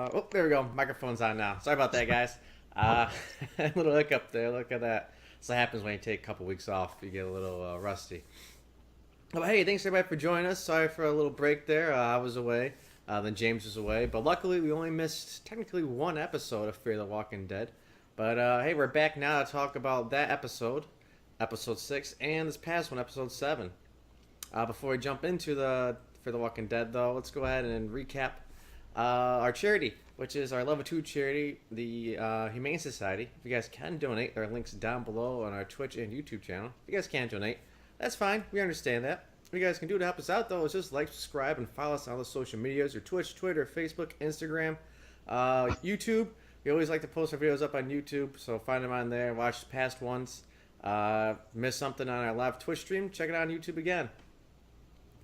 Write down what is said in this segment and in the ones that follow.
Oh, there we go. Microphone's on now. Sorry about that, guys. A little hiccup there. Look at that. So that happens when you take a couple weeks off. You get a little rusty. Oh, hey, thanks everybody for joining us. Sorry for a little break there. I was away. Then James was away. But luckily, we only missed technically one episode of Fear the Walking Dead. But hey, we're back now to talk about that episode, episode 6, and this past one, episode 7. Before we jump into the Fear the Walking Dead, though, let's go ahead and recap our charity, which is our level 2 charity, the Humane Society. If you guys can donate, there are links down below on our Twitch and YouTube channel. If you guys can't donate, that's fine. We understand that. What you guys can do to help us out, though, is just like, subscribe, and follow us on all the social medias, your Twitch, Twitter, Facebook, Instagram, YouTube. We always like to post our videos up on YouTube, so find them on there. Watch past ones. Miss something on our live Twitch stream, check it out on YouTube again.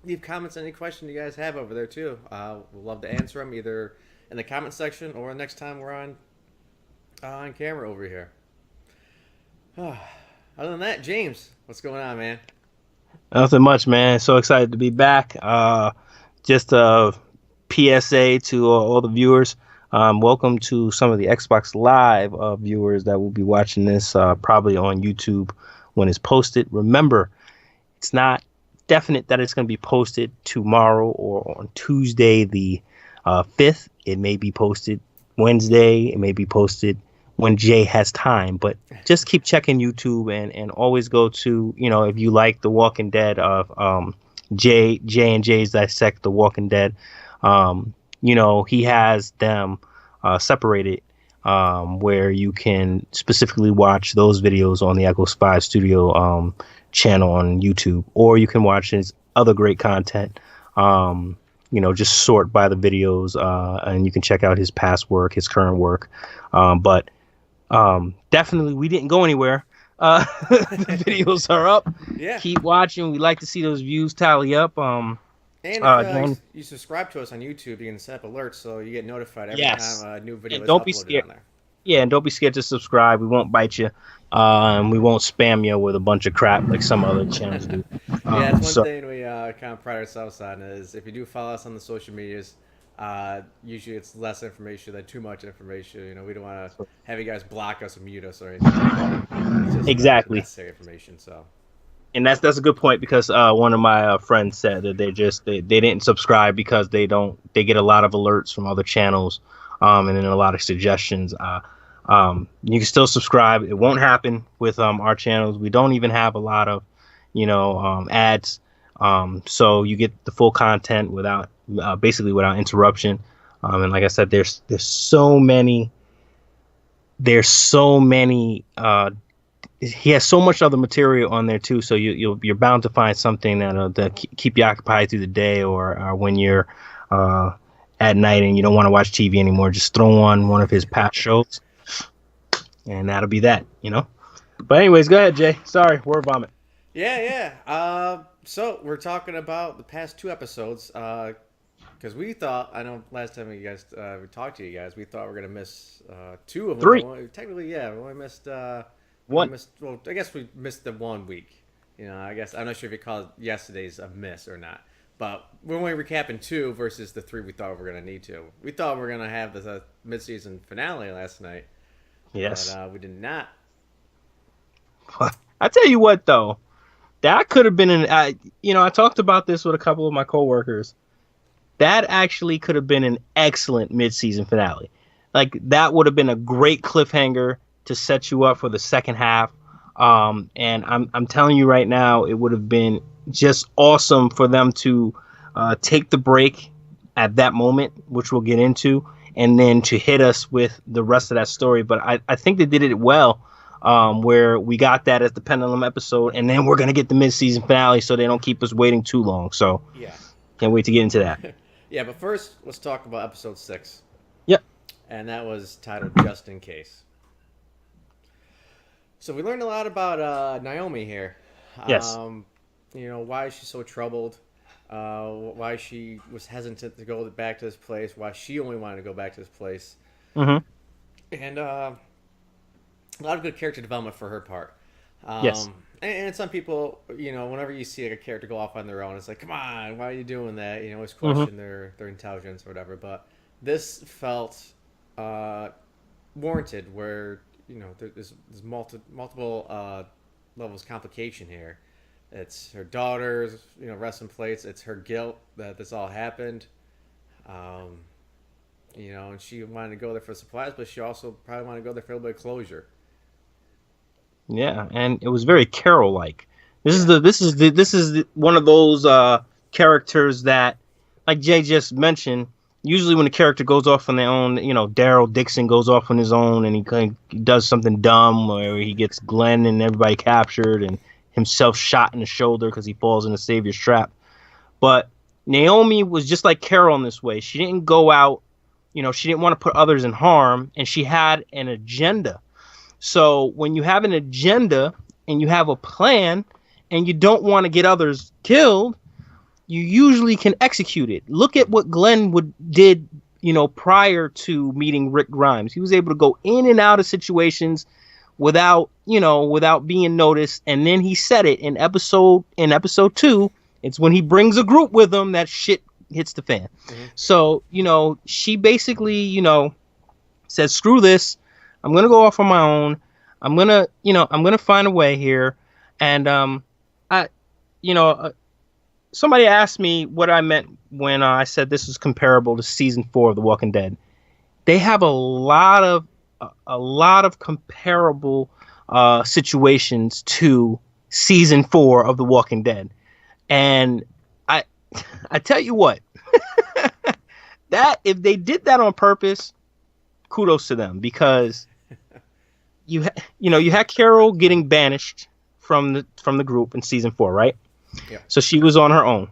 Leave comments on any question you guys have over there too. We'll love to answer them either in the comment section or next time we're on camera over here. Other than that, James, what's going on, man? Nothing much, man. So excited to be back. Just a PSA to all the viewers. Welcome to some of the Xbox Live viewers that will be watching this probably on YouTube when it's posted. Remember, it's not definite that it's going to be posted tomorrow or on Tuesday the 5th. It may be posted Wednesday. It may be posted when Jay has time. But just keep checking YouTube and always go to, if you like The Walking Dead of J and J's Dissect The Walking Dead, he has them separated where you can specifically watch those videos on the Echo 5 Studio channel on YouTube, or you can watch his other great content. Just sort by the videos, and you can check out his past work, his current work. But definitely, we didn't go anywhere. The videos are up. Yeah. Keep watching. We like to see those views tally up. And if you subscribe to us on YouTube, you can set up alerts so you get notified every time a new video is uploaded on there. Yeah, and don't be scared to subscribe. We won't bite you. And we won't spam you with a bunch of crap like some other channels do. Yeah, that's one thing we kind of pride ourselves on is if you do follow us on the social medias, usually it's less information than too much information. We don't want to have you guys block us or mute us or anything like that. It's just exactly necessary information. So. And that's a good point because one of my friends said that they didn't subscribe because they get a lot of alerts from other channels, and then a lot of suggestions. You can still subscribe. It won't happen with our channels. We don't even have a lot of ads, so you get the full content without basically without interruption. And like I said, there's so many. He has so much other material on there too, so you're bound to find something that keep you occupied through the day, or when you're at night and you don't want to watch TV anymore. Just throw on one of his past shows, and that'll be that. But anyways, go ahead, Jay. Sorry, word vomit. Yeah. So we're talking about the past 2 episodes, because we thought, I know last time we talked to you guys, we thought we were gonna miss 2 of them. 3. Technically, yeah, we only missed. One. I guess we missed the 1 week. I guess I'm not sure if you call yesterday's a miss or not. But we're only recapping 2 versus the 3 we thought we were going to need to. We thought we were going to have the mid-season finale last night. Yes. But we did not. I tell you what, though. That could have been I talked about this with a couple of my coworkers. That actually could have been an excellent mid-season finale. Like, that would have been a great cliffhanger to set you up for the second half. And I'm telling you right now, it would have been just awesome for them to take the break at that moment, which we'll get into, and then to hit us with the rest of that story. But I think they did it well, where we got that as the pendulum episode, and then we're going to get the mid-season finale so they don't keep us waiting too long. So yeah, can't wait to get into that. Yeah, but first, let's talk about episode 6. Yep. And that was titled Just in Case. So we learned a lot about Naomi here. Yes. Why she's so troubled, why she was hesitant to go back to this place, why she only wanted to go back to this place. Mm-hmm. And a lot of good character development for her part. Yes. And some people, whenever you see like a character go off on their own, it's like, come on, why are you doing that? Always question their intelligence or whatever. But this felt warranted, where there's multiple levels of complication here. It's her daughter's wrestling plates. It's her guilt that this all happened. Um, and she wanted to go there for supplies, but she also probably wanted to go there for a little bit of closure. Yeah, and it was very Carol like. Yeah. This is one of those characters that, like Jay just mentioned, usually when a character goes off on their own, Daryl Dixon goes off on his own and he does something dumb, where he gets Glenn and everybody captured and himself shot in the shoulder because he falls in the Savior's trap. But Naomi was just like Carol in this way. She didn't go out, she didn't want to put others in harm, and she had an agenda. So when you have an agenda and you have a plan and you don't want to get others killed, you usually can execute it. Look at what Glenn did, prior to meeting Rick Grimes. He was able to go in and out of situations without being noticed. And then he said it in episode 2. It's when he brings a group with him that shit hits the fan. Mm-hmm. So, she basically, says, screw this. I'm going to go off on my own. I'm going to find a way here. And, somebody asked me what I meant when I said this was comparable to season 4 of The Walking Dead. They have a lot of comparable situations to season 4 of The Walking Dead. And I tell you what, that if they did that on purpose, kudos to them, because you had Carol getting banished from the group in season 4, right? Yeah. So she was on her own.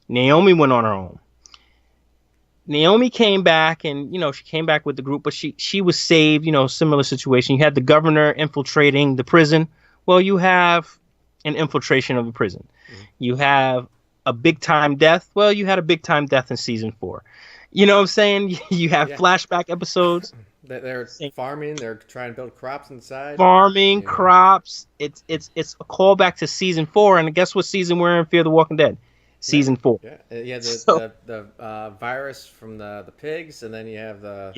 Naomi went on her own. Naomi came back, and she came back with the group, but she was saved. Similar situation. You had the governor infiltrating the prison. Well, you have an infiltration of the prison. Mm-hmm. You have a big time death. Well, you had a big time death in season 4. You know what I'm saying? You have flashback episodes. They're farming. They're trying to build crops inside. Farming, crops. It's a callback to season 4. And guess what season we're in? Fear the Walking Dead. Season 4. Yeah. The virus from the pigs, and then you have the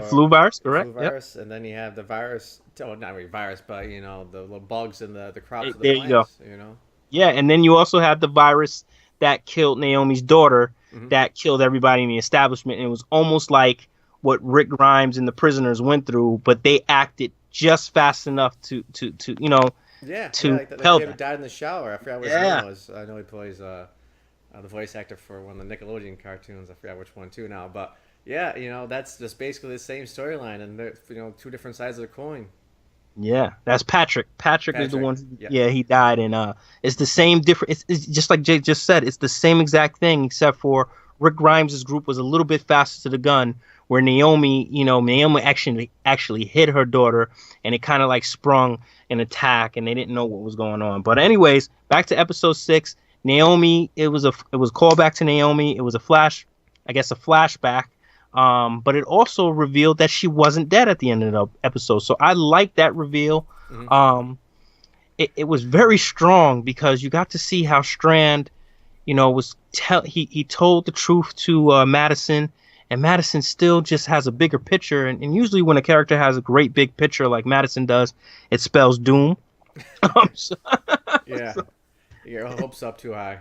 flu virus, correct? Flu virus, and then you have the virus. Oh, not really virus, but the little bugs in the crops of the there plants. You go. Yeah, and then you also have the virus that killed Naomi's daughter. Mm-hmm. That killed everybody in the establishment. And it was almost like what Rick Grimes and the prisoners went through, but they acted just fast enough to like help. Kid died in the shower. I forgot what his name was. I know he plays the voice actor for one of the Nickelodeon cartoons. I forgot which one too now, but yeah, that's just basically the same storyline, and they're two different sides of the coin. Yeah, that's Patrick. Patrick is the one. Yeah, he died, and it's the same different. It's just like Jay just said. It's the same exact thing, except for Rick Grimes' group was a little bit faster to the gun, where Naomi actually hit her daughter, and it kind of like sprung an attack, and they didn't know what was going on. But anyways, back to episode 6. Naomi, it was a callback to Naomi. It was a flashback. But it also revealed that she wasn't dead at the end of the episode. So I like that reveal. Mm-hmm. It was very strong, because you got to see how Strand, he told the truth to Madison, and Madison still just has a bigger picture. And usually when a character has a great big picture like Madison does, it spells doom. Yeah. Your hopes up too high.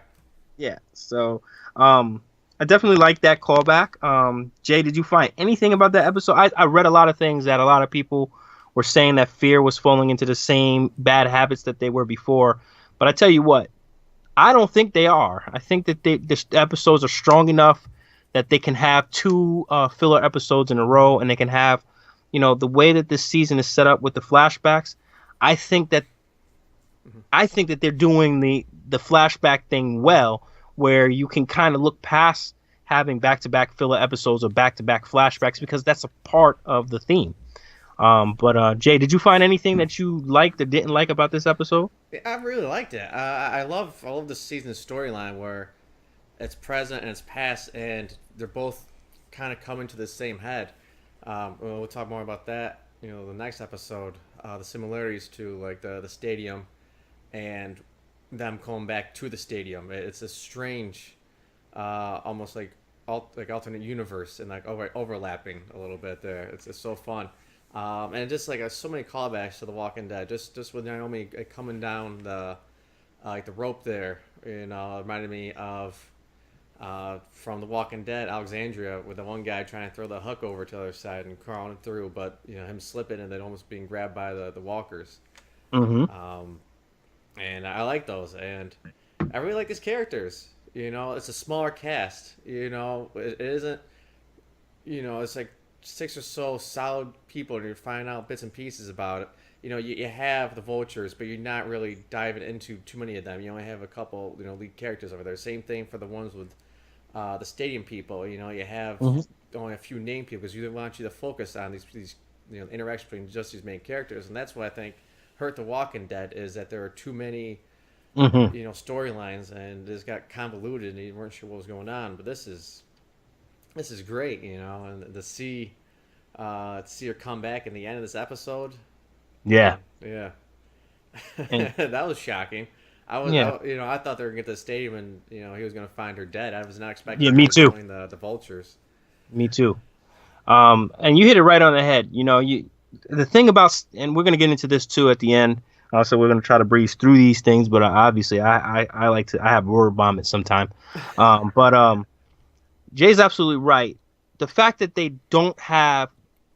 Yeah. So, I definitely like that callback. Jay, did you find anything about that episode? I read a lot of things that a lot of people were saying that Fear was falling into the same bad habits that they were before. But I tell you what, I don't think they are. I think that the episodes are strong enough that they can have 2 filler episodes in a row, and they can have, the way that this season is set up with the flashbacks. I think that they're doing the flashback thing well, where you can kind of look past having back-to-back filler episodes or back-to-back flashbacks, because that's a part of the theme. But Jay, did you find anything that you liked or didn't like about this episode? I really liked it. I love this season's storyline, where it's present and it's past, and they're both kind of coming to the same head. We'll talk more about that, the next episode. The similarities to like the stadium, and them coming back to the stadium. It's a strange, almost like alternate universe and like overlapping a little bit there. It's so fun. And just like so many callbacks to The Walking Dead. Just with Naomi coming down the like the rope there, reminded me of from The Walking Dead, Alexandria, with the one guy trying to throw the hook over to the other side and crawling through, but him slipping and then almost being grabbed by the walkers. Mm-hmm. And I like those, and I really like these characters. It's a smaller cast. It isn't. It's like 6 or so solid people, and you're finding out bits and pieces about it. You have the Vultures, but you're not really diving into too many of them. You only have a couple, lead characters over there. Same thing for the ones with the stadium people. You have only a few named people because you want you to focus on these interactions between just these main characters, and that's what I think hurt The Walking Dead is that there are too many, storylines, and it just got convoluted, and you weren't sure what was going on. But this is great, and to see her come back in the end of this episode. Yeah. Yeah. And, that was shocking. I thought they were gonna get to the stadium and he was gonna find her dead. I was not expecting. Yeah, me too. To join the Vultures. Me too. And you hit it right on the head. The thing about, and we're gonna get into this too at the end. So we're gonna try to breeze through these things, but obviously I like to. I have word vomit sometime. But Jay's absolutely right. The fact that they don't have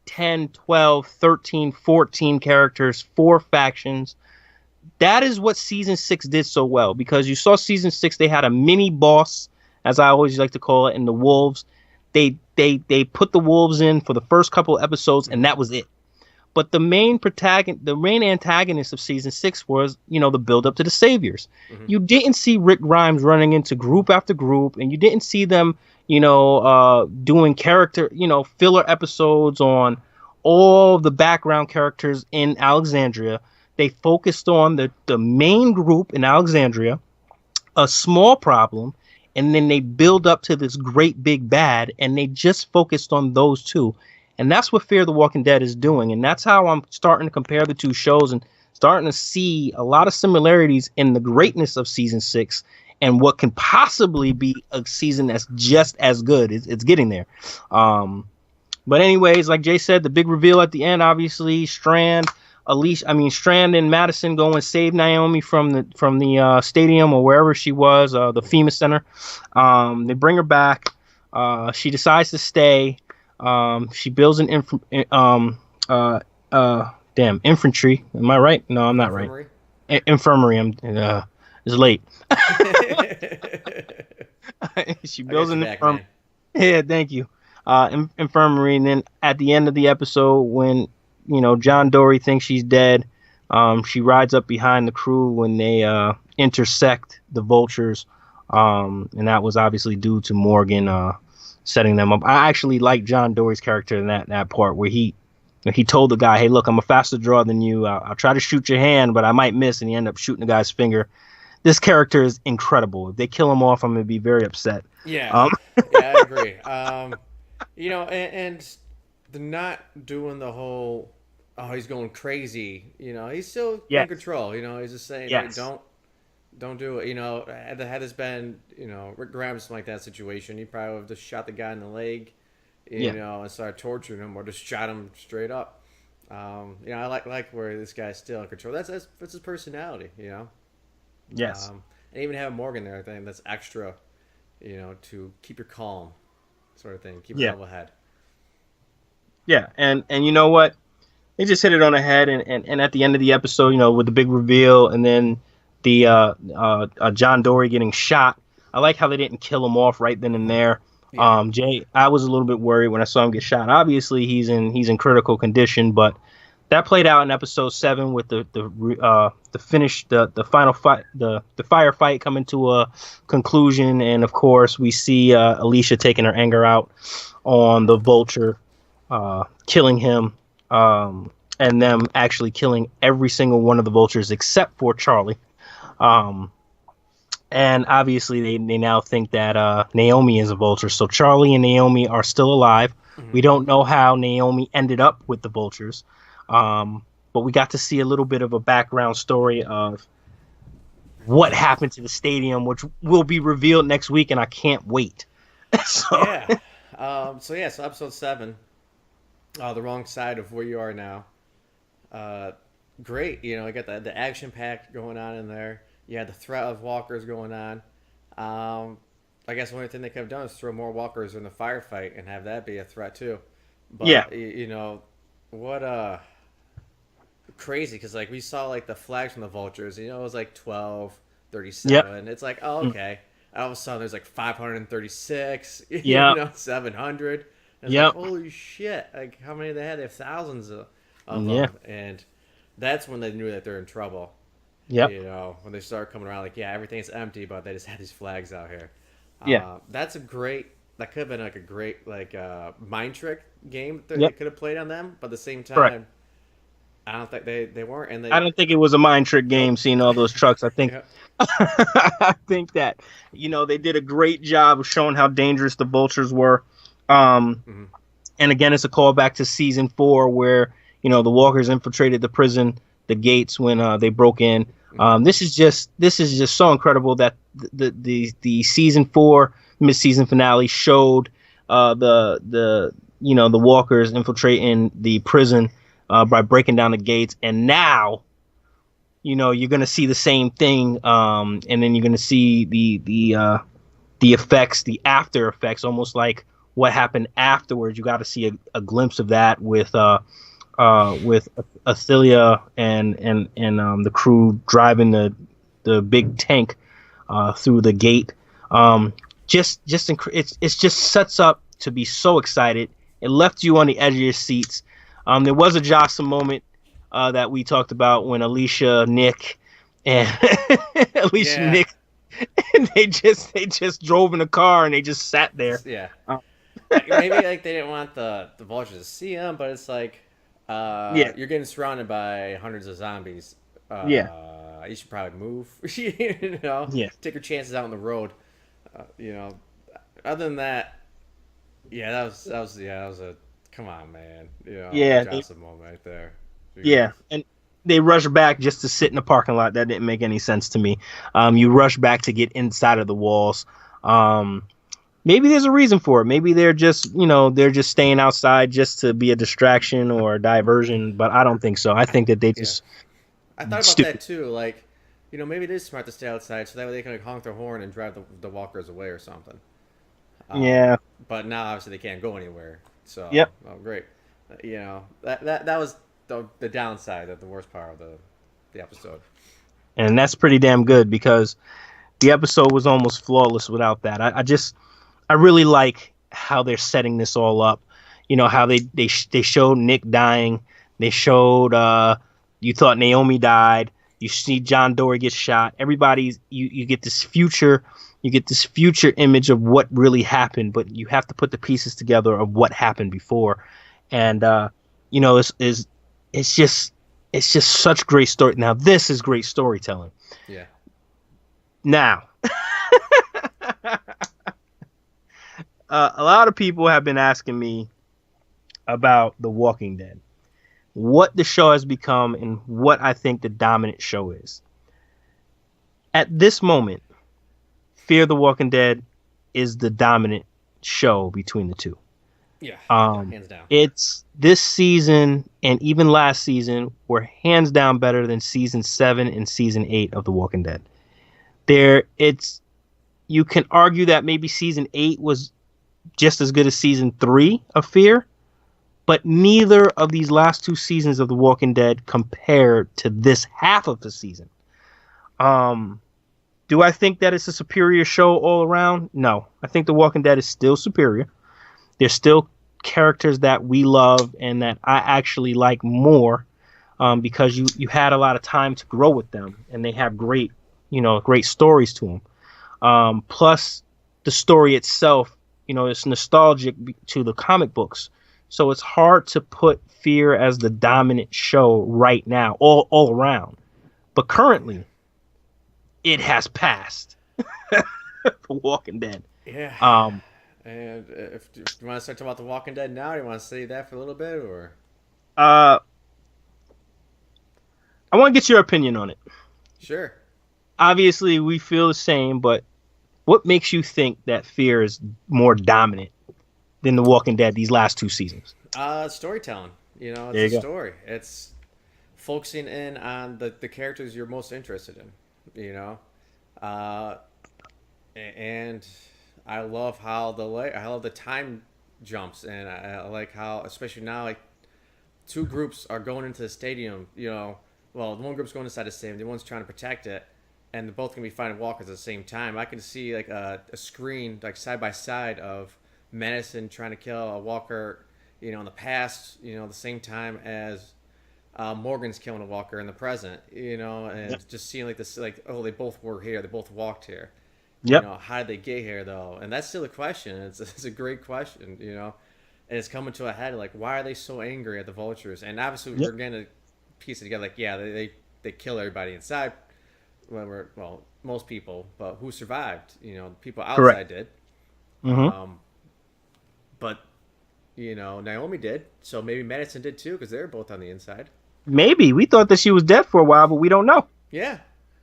10, 12, 13, 14 characters, 4 factions. That is what season 6 did so well, because you saw season 6, they had a mini boss, as I always like to call it, in the Wolves. They put the Wolves in for the first couple of episodes, and that was it. But the main antagonist of season 6 was, the build up to the Saviors. Mm-hmm. You didn't see Rick Grimes running into group after group, and you didn't see them doing character, filler episodes on all the background characters in Alexandria. They focused on the main group in Alexandria, a small problem, and then they build up to this great big bad, and they just focused on those two. And that's what Fear the Walking Dead is doing. And that's how I'm starting to compare the two shows and starting to see a lot of similarities in the greatness of season 6 and what can possibly be a season that's just as good. It's getting there. But anyways, like Jay said, the big reveal at the end, obviously, Strand and Madison go and save Naomi from the stadium or wherever she was, the FEMA center. They bring her back. She decides to stay. She builds an infantry. Am I right? No, I'm not Infirmary? Right. Infirmary. It's late. She builds an infirmary. Yeah, thank you. Infirmary, and then at the end of the episode, when John Dory thinks she's dead, she rides up behind the crew when they intersect the Vultures, and that was obviously due to Morgan setting them up. I actually like John Dory's character in that part where he told the guy, "Hey, look, I'm a faster draw than you. I'll try to shoot your hand, but I might miss," and he ended up shooting the guy's finger. This character is incredible. If they kill him off, I'm gonna be very upset. Yeah, yeah, I agree. And they're not doing the whole, oh, he's going crazy. He's still in control. He's just saying, yes. Hey, don't do it. Had this been, Rick Grimes like that situation, he probably would have just shot the guy in the leg, and started torturing him, or just shot him straight up. I like where this guy's still in control. That's his personality. Yes. And even having Morgan there, I think that's extra, to keep your calm, sort of thing. Keep a level head. Yeah, and you know what? They just hit it on the head, and at the end of the episode, with the big reveal, and then the John Dory getting shot. I like how they didn't kill him off right then and there. Yeah. Jay, I was a little bit worried when I saw him get shot. Obviously, he's in critical condition, but that played out in episode 7 with the finish, the final fight, the firefight coming to a conclusion, and of course we see Alicia taking her anger out on the Vulture, killing him, and them actually killing every single one of the Vultures except for Charlie. And obviously they now think that Naomi is a Vulture, so Charlie and Naomi are still alive. Mm-hmm. We don't know how Naomi ended up with the Vultures. But we got to see a little bit of a background story of what happened to the stadium, which will be revealed next week, and I can't wait. So Yeah. So episode 7, the wrong side of where you are now. Uh, Great. I got the action pack going on in there. You had the threat of walkers going on. Um, I guess the only thing they could have done is throw more walkers in the firefight and have that be a threat too. yeah, But what crazy, because like we saw like the flags from the vultures. It was like 12, yep, 37. It's like, oh, mm, okay. All of a sudden there's like 536. yep, 700. And it's like, yep, holy shit! Like how many they had? They have thousands of yeah, them, and that's when they knew that they're in trouble. yep, When they start coming around, like, yeah, everything's empty, but they just had these flags out here. yeah, That's a great. That could have been like a great mind trick game that they yep. could have played on them, but at the same Correct. time, I don't think they weren't, and I they don't think it was a mind trick game nope. seeing all those trucks. I think Yeah. I think that they did a great job of showing how dangerous the vultures were. Um, Mm-hmm. and again, it's a callback to season 4 where the walkers infiltrated the prison, the gates when they broke in. Mm-hmm. This is just so incredible that the season 4 mid-season finale showed the walkers infiltrating the prison by breaking down the gates, and now you're gonna see the same thing, and then you're gonna see the effects, the after effects, almost like what happened afterwards. You got to see a glimpse of that with Athelia and the crew driving the big tank through the gate. It's just sets up to be so excited. It left you on the edge of your seats. There was a Jocelyn moment that we talked about when Alicia, Nick, and Alicia, Yeah. Nick, and they just drove in a car and they just sat there. Yeah. Uh, Maybe like they didn't want the vultures to see them, but it's like yeah, you're getting surrounded by hundreds of zombies. yeah, You should probably move. yeah, Take your chances out on the road. Other than that, yeah, that was a come on, man. yeah, Johnson moment right there. yeah. And they rushed back just to sit in the parking lot. That didn't make any sense to me. You rush back to get inside of the walls. Um, Maybe there's a reason for it. Maybe they're just staying outside just to be a distraction or a diversion. But I don't think so. I think that they Yeah, just I thought about that stupid. too. Like, maybe it is smart to stay outside so that way they can like honk their horn and drive the walkers away or something. Um, Yeah. but now obviously they can't go anywhere. So, Yep. oh great. That was the downside, of the worst part of the episode. And that's pretty damn good because the episode was almost flawless without that. I really like how they're setting this all up. How they showed Nick dying. They showed you thought Naomi died. You see John Dory get shot. Everybody's you get this future. You get this future image of what really happened, but you have to put the pieces together of what happened before. And it's just such great story. Now this is great storytelling. Yeah. Now, a lot of people have been asking me about The Walking Dead, what the show has become, and what I think the dominant show is. At this moment, Fear the Walking Dead is the dominant show between the two. Yeah. Um, Hands down. it's this season and even last season were hands down better than season 7 and season 8 of The Walking Dead. You can argue that maybe season 8 was just as good as season 3 of Fear, but neither of these last 2 seasons of The Walking Dead compared to this half of the season. Do I think that it's a superior show all around? No. I think The Walking Dead is still superior. There's still characters that we love and that I actually like more, because you had a lot of time to grow with them and they have great stories to them. Plus, the story itself, it's nostalgic to the comic books. So it's hard to put Fear as the dominant show right now, all around. But currently, it has passed The Walking Dead. Yeah. Um, And if you want to start talking about The Walking Dead now, or you want to save that for a little bit, or I want to get your opinion on it. sure. Obviously, we feel the same, but what makes you think that fear is more dominant than The Walking Dead these last 2 seasons? Storytelling. It's There a you go. story. It's focusing in on the characters you're most interested in. Uh, and I love how I love the time jumps, and I like how, especially now, like two groups are going into the stadium. Well, the one group's going inside the stadium, the one's trying to protect it, and they're both gonna be fighting walkers at the same time. I can see like a screen like side by side of Madison trying to kill a walker, in the past, the same time as Morgan's killing a walker in the present, and Yep. just seeing like this, like, oh, they both were here, they both walked here. Yep. How did they get here though? And that's still a question. It's a great question, and it's coming to a head. Like, why are they so angry at the vultures? And obviously, Yep. we're gonna piece it together. Like, yeah, they kill everybody inside. Well, most people, but who survived? People Correct. outside did. Hmm. But Naomi did. So maybe Madison did too, because they're both on the inside. Maybe we thought that she was dead for a while, but we don't know. Yeah,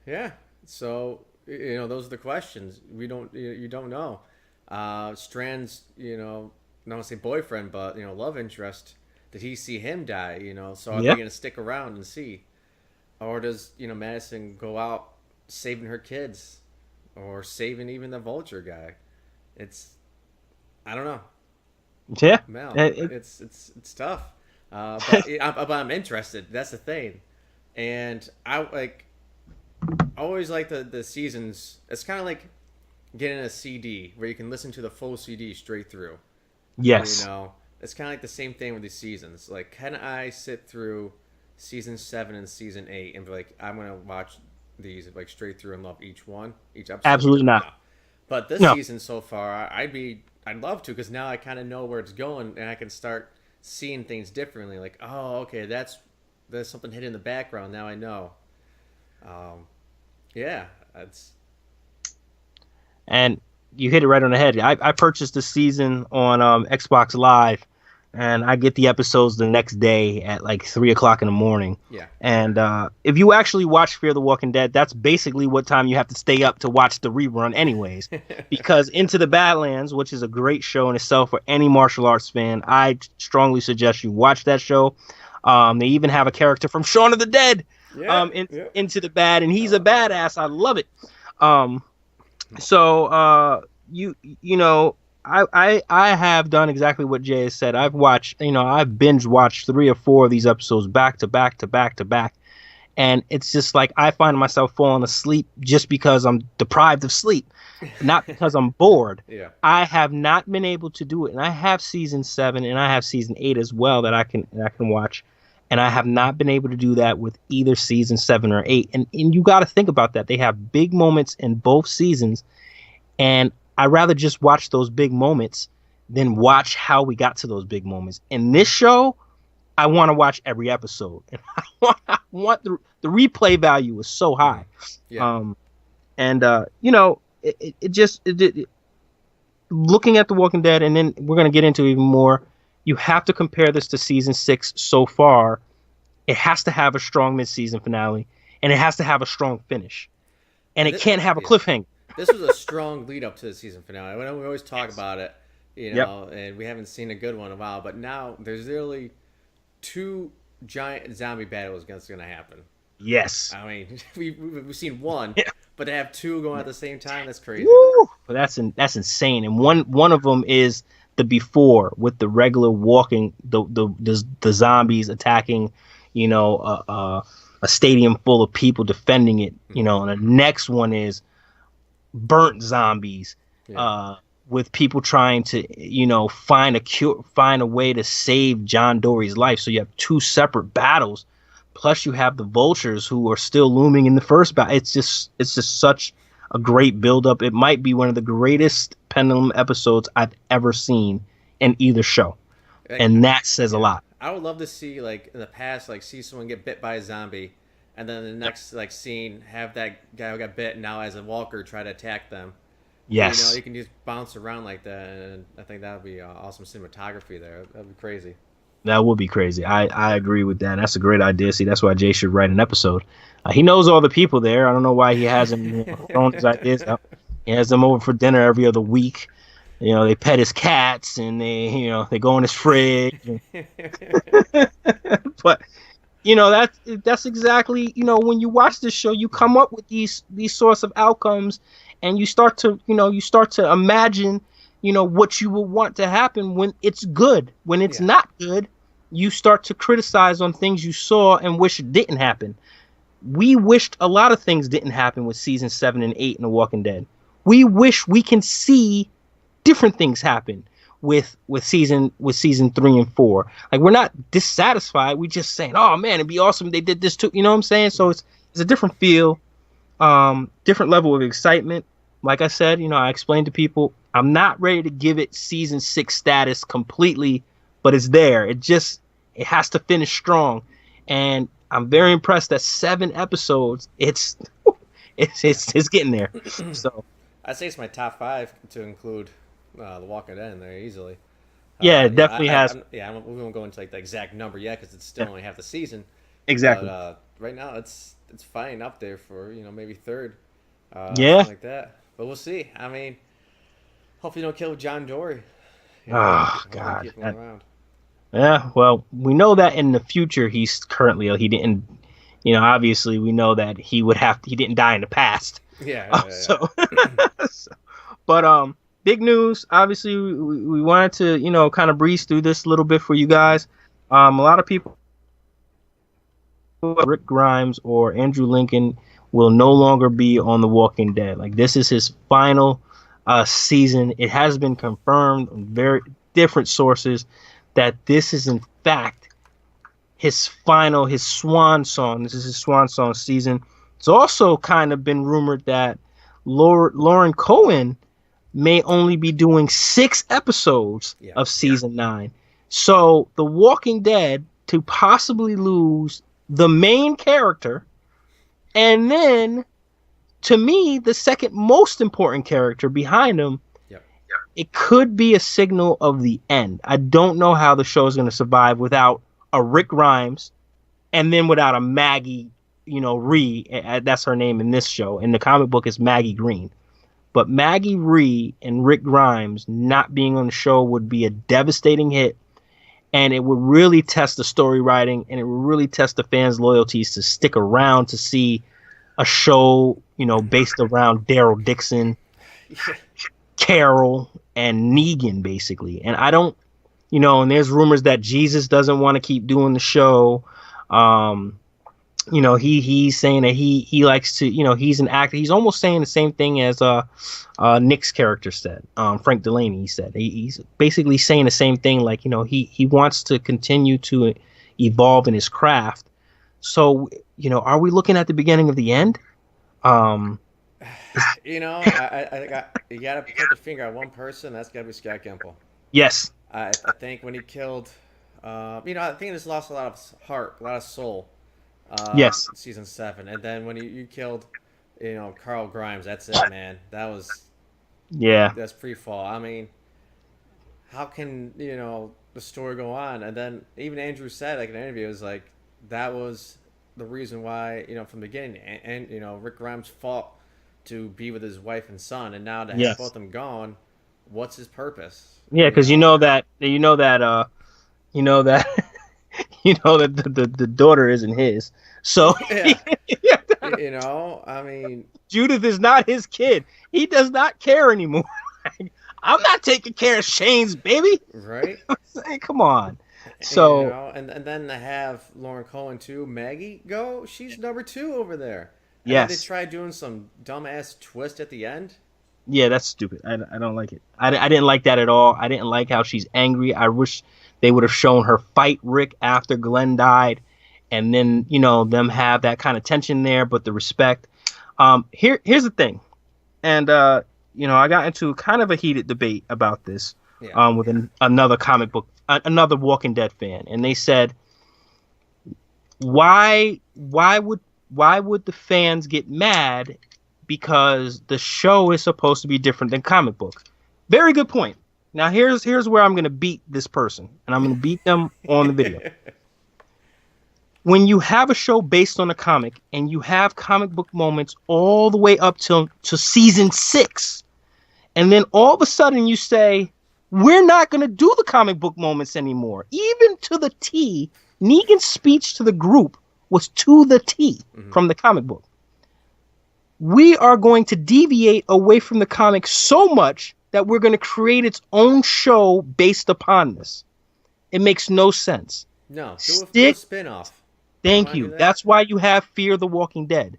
yeah. So those are the questions. We don't. You don't know. Strand's, not want to say boyfriend, but love interest. Did he see him die? So are they Yeah. gonna stick around and see, or does Madison go out saving her kids, or saving even the vulture guy? It's I don't know, Yeah. Mel. It- it- It's tough. But I'm interested. That's the thing, and I like always like the seasons. It's kind of like getting a CD where you can listen to the full CD straight through. yes. It's kind of like the same thing with these seasons. Like, can I sit through season 7 and season 8 and be like, I'm gonna watch these like straight through and love each episode? Absolutely not. No. But this No. season so far, I'd love to, because now I kind of know where it's going, and I can start seeing things differently. Like, oh, okay, there's something hidden in the background. Now I know. Yeah, that's And you hit it right on the head. I purchased the season on Xbox Live, and I get the episodes the next day at like 3 o'clock in the morning. yeah, And if you actually watch Fear the Walking Dead, that's basically what time you have to stay up to watch the rerun, anyways. Because Into the Badlands, which is a great show in itself for any martial arts fan, I strongly suggest you watch that show. They even have a character from Shaun of the Dead yeah, Into the Bad, and he's a badass. I love it. So you know, I have done exactly what Jay has said. I've watched, I've binge watched 3 or 4 of these episodes back to back to back to back, and it's just like I find myself falling asleep just because I'm deprived of sleep, not because I'm bored. yeah. I have not been able to do it, and I have season 7 and I have season 8 as well that I can watch, and I have not been able to do that with either season 7 or 8. And you got to think about that. They have big moments in both seasons, and I rather just watch those big moments than watch how we got to those big moments. In this show, I want to watch every episode, and I want the replay value is so high. Yeah. Looking at The Walking Dead, and then we're gonna get into even more. You have to compare this to season 6 so far. It has to have a strong mid-season finale, and it has to have a strong finish, and it can't have a cliffhanger. This was a strong lead up to the season finale. We always talk about it, and we haven't seen a good one in a while. But now there's literally 2 giant zombie battles that's going to happen. Yes. I mean, we've seen one, but to have 2 going at the same time, that's crazy. Woo! But that's insane. And one of them is the before, with the regular walking, the zombies attacking, a stadium full of people defending it. And the next one is burnt zombies, with people trying to find a cure, find a way to save John Dory's life. So you have 2 separate battles, plus you have the vultures who are still looming in the first battle. It's just such a great build-up. It might be one of the greatest Pendulum episodes I've ever seen in either show, and that says a lot. I would love to see, like, in the past, like, see someone get bit by a zombie, and then the next like scene have that guy who got bit now as a walker try to attack them. Yes. You can just bounce around like that, and I think that would be awesome cinematography there. That'd be crazy. That would be crazy. I agree with that. That's a great idea. See, that's why Jay should write an episode. He knows all the people there. I don't know why he hasn't thrown his ideas out. He has them over for dinner every other week. You know, they pet his cats and they go in his fridge. But that's exactly, when you watch this show, you come up with these sorts of outcomes, and you start to imagine, what you will want to happen when it's good. When it's not good, you start to criticize on things you saw and wish it didn't happen. We wished a lot of things didn't happen with season 7 and 8 in The Walking Dead. We wish we can see different things happen with season 3 and 4. Like, we're not dissatisfied. We just saying, oh man, it'd be awesome if they did this too. You know what I'm saying? So it's a different feel, different level of excitement. Like I said, I explained to people, I'm not ready to give it season 6 status completely, but it's there. It has to finish strong. And I'm very impressed that 7 episodes, it's getting there. So I'd say it's my top 5 to include The Walking Dead in there easily. Yeah, it definitely has. We won't go into like the exact number yet because it's still only half the season. Exactly. But right now, it's fine up there for maybe third. Yeah. Like that. But we'll see. I mean, hopefully, don't kill John Dory. Oh God. Keep him around. Yeah. Well, we know that in the future he didn't. Obviously, we know that he didn't die in the past. Yeah. So, but big news. Obviously, we wanted to, kind of breeze through this a little bit for you guys. A lot of people, Rick Grimes or Andrew Lincoln, will no longer be on The Walking Dead. Like, this is his final season. It has been confirmed on very different sources that this is in fact his swan song. This is his swan song season. It's also kind of been rumored that Lauren Cohan may only be doing 6 episodes of season 9. So The Walking Dead, to possibly lose the main character, and then, to me, the second most important character behind him, it could be a signal of the end. I don't know how the show is going to survive without a Rick Grimes, and then without a Maggie, Ree. That's her name in this show. In the comic book, it's Maggie Green. But Maggie Ree and Rick Grimes not being on the show would be a devastating hit, and it would really test the story writing, and it would really test the fans' loyalties to stick around to see a show, based around Daryl Dixon, Carol, and Negan, basically. And I don't, and there's rumors that Jesus doesn't want to keep doing the show. He's saying that he likes to, he's an actor. He's almost saying the same thing as Nick's character said. Frank Delaney, he said. He's basically saying the same thing, like, he wants to continue to evolve in his craft. So, are we looking at the beginning of the end? I you gotta put the finger on one person. That's gotta be Scott Gimple. Yes. I think when he killed, I think this lost a lot of heart, a lot of soul. Yes. Season 7, and then when you killed, Carl Grimes, that's it, man. That's pre-fall. I mean, how can the story go on? And then even Andrew said, like in an interview, it was like that was the reason why from the beginning, and Rick Grimes fought to be with his wife and son, and now to have both of them gone, what's his purpose? Yeah, because that the daughter isn't his. So I mean, Judith is not his kid. He does not care anymore. I'm not taking care of Shane's baby. Right? Come on. So and then to have Lauren Cohan too, Maggie go. She's number 2 over there. And yes. They tried doing some dumbass twist at the end. Yeah, that's stupid. I don't like it. I didn't like that at all. I didn't like how she's angry. I wish they would have shown her fight Rick after Glenn died, and then them have that kind of tension there, but the respect. Here's the thing, and I got into kind of a heated debate about this with another comic book, another Walking Dead fan, and they said, why would the fans get mad because the show is supposed to be different than comic books? Very good point. Now here's where I'm going to beat this person, and I'm going to beat them on the video. when you have a show based on a comic and you have comic book moments all the way up to season 6, and then all of a sudden you say, we're not going to do the comic book moments anymore. Even to the T, Negan's speech to the group was to the T from the comic book. We are going to deviate away from the comic so much that we're going to create its own show based upon this. It makes no sense. No, do a spin-off. Thank you. That's why you have Fear the Walking Dead.